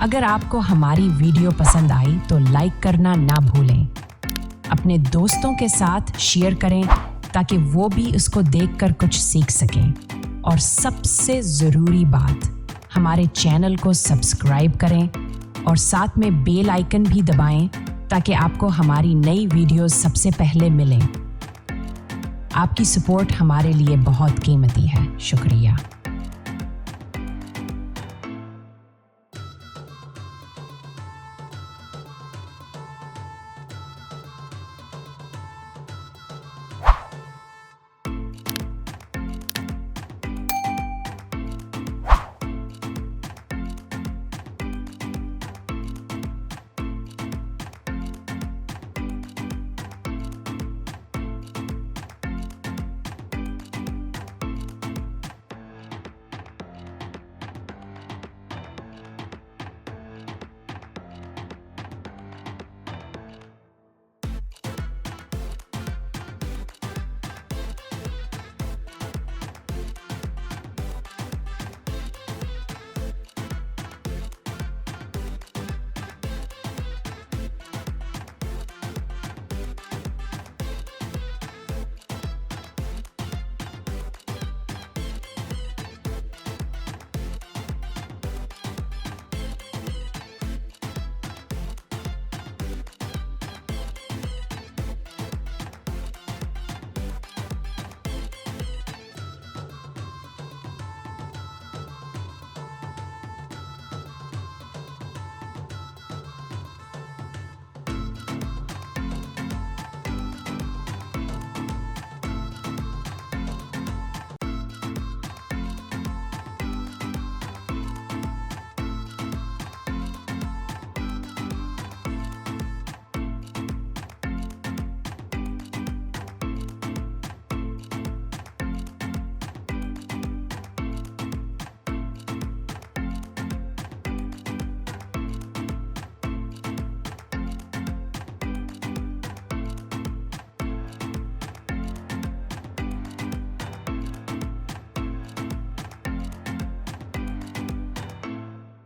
अगर आपको हमारी वीडियो पसंद आई तो लाइक करना ना भूलें। अपने दोस्तों के साथ शेयर करें ताकि वो भी उसको देखकर कुछ सीख सकें। और सबसे ज़रूरी बात, हमारे चैनल को सब्सक्राइब करें और साथ में बेल आइकन भी दबाएं ताकि आपको हमारी नई वीडियोस सबसे पहले मिलें। आपकी सपोर्ट हमारे लिए बहुत कीमती है। शुक्रिया।